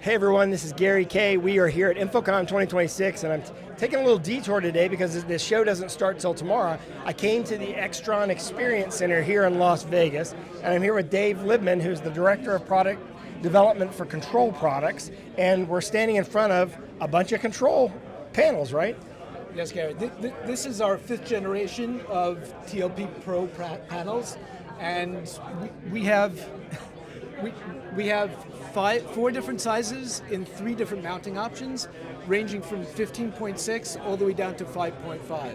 Hey everyone, this is Gary Kay. We are here at InfoCon 2026, and I'm taking a little detour today because this show doesn't start till tomorrow. I came to the Extron Experience Center here in Las Vegas, and I'm here with Dave Libman, who's the Director of Product Development for Control Products, and we're standing in front of a bunch of control panels, right? Yes, Gary. This is our 5th generation of TLP Pro panels, and we have four different sizes in 3 different mounting options, ranging from 15.6 all the way down to 5.5.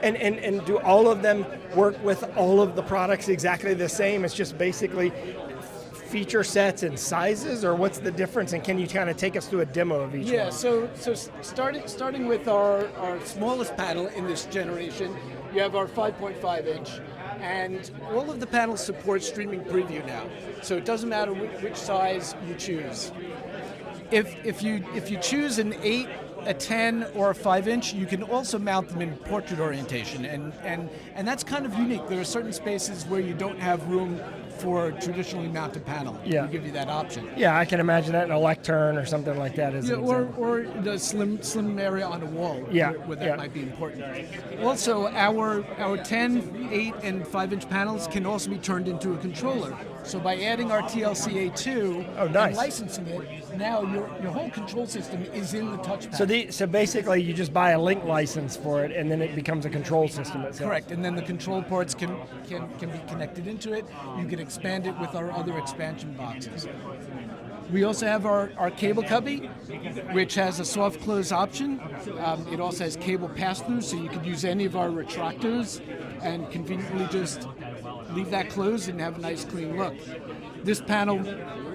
And do all of them work with all of the products exactly the same? It's just basically feature sets and sizes, or what's the difference? And can you kind of take us through a demo of each one? Yeah, so starting with our smallest panel in this generation, you have our 5.5 inch. And all of the panels support streaming preview now, so it doesn't matter which size you choose. If you choose an 8, a 10, or a 5 inch, you can also mount them in portrait orientation, and that's kind of unique. There are certain spaces where you don't have room for a traditionally mounted panel. Yeah. We give you that option. Yeah, I can imagine that in a lectern or something like that. Or the slim area on a wall where that might be important. Also, our 10, 8, and 5 inch panels can also be turned into a controller. So by adding our TLCA2 and licensing it, now your whole control system is in the touchpad. So basically you just buy a link license for it, and then it becomes a control system itself. Correct, and then the control ports can be connected into it. You can expand it with our other expansion boxes. We also have our cable cubby, which has a soft close option. It also has cable pass-through, so you could use any of our retractors and conveniently just leave that closed and have a nice clean look. This panel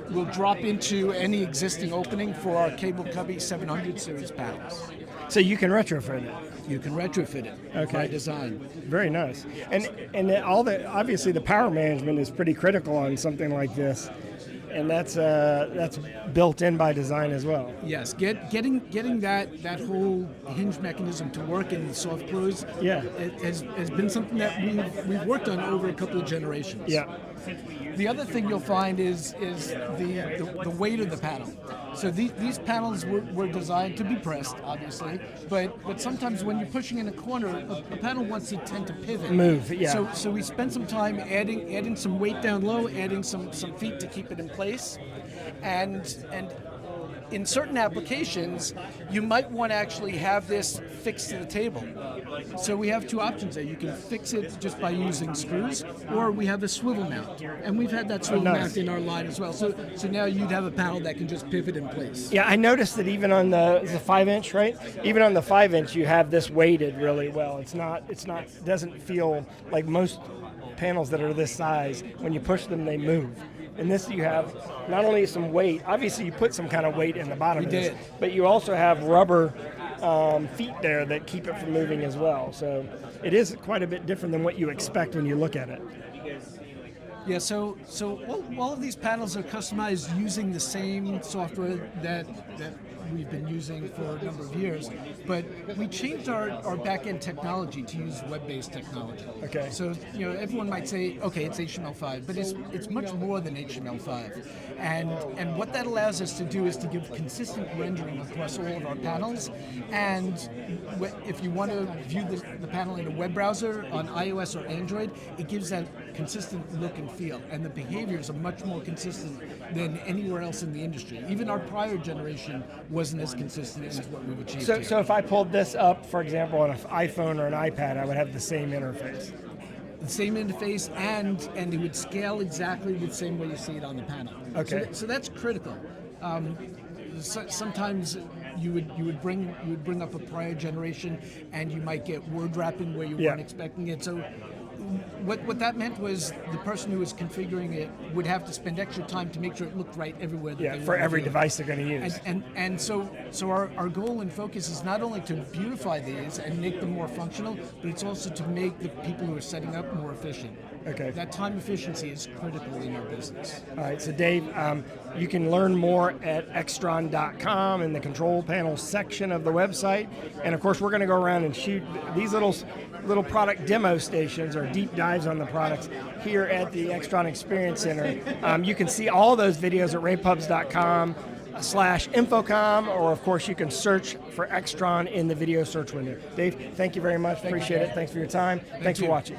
will drop into any existing opening for our cable cubby 700 series panels. So you can retrofit it. You can retrofit it by design. Very nice. And obviously the power management is pretty critical on something like this, and that's built in by design as well. Yes, getting that whole hinge mechanism to work in the soft close has been something that we've worked on over a couple of generations. Yeah. The other thing you'll find is the weight of the panel. So these panels were designed to be pressed, obviously, but sometimes when you're pushing in a corner, a panel wants to tend to pivot. Move, yeah. So we spent some time adding some weight down low, adding some feet to keep it in place, and in certain applications, you might want to actually have this fixed to the table. So we have 2 options there. You can fix it just by using screws, or we have a swivel mount. And we've had that swivel mount in our line as well. So now you'd have a panel that can just pivot in place. Yeah, I noticed that even on the 5 inch, right? Even on the 5 inch, you have this weighted really well. It doesn't feel like most panels that are this size. When you push them, they move. In this, you have not only some weight, obviously you put some kind of weight in the bottom of this, but you also have rubber feet there that keep it from moving as well. So it is quite a bit different than what you expect when you look at it. Yeah, so all of these panels are customized using the same software that we've been using for a number of years, but we changed our back-end technology to use web-based technology. Okay. So everyone might say, okay, it's HTML5, but it's much more than HTML5, and what that allows us to do is to give consistent rendering across all of our panels, and if you want to view the panel in a web browser on iOS or Android, it gives that consistent look and feel, and the behaviors are much more consistent than anywhere else in the industry. Even our prior generation wasn't as consistent as what we've achieved here. So if I pulled this up, for example, on an iPhone or an iPad, I would have the same interface. The same interface, and it would scale exactly the same way you see it on the panel. Okay. So that's critical. Sometimes you would bring up a prior generation, and you might get word wrapping where you weren't expecting it. So what that meant was the person who was configuring it would have to spend extra time to make sure it looked right everywhere. For every device they're going to use. And so our goal and focus is not only to beautify these and make them more functional, but it's also to make the people who are setting up more efficient. Okay. That time efficiency is critical in our business. All right, so Dave, you can learn more at extron.com in the control panel section of the website. And of course, we're going to go around and shoot these little product demo stations or deep dives on the products here at the Extron Experience Center. You can see all those videos at ravepubs.com. youtube.com/infocom, or of course you can search for Extron in the video search window. Dave, thank you very much. Appreciate it. Thanks for your time. Thanks for watching.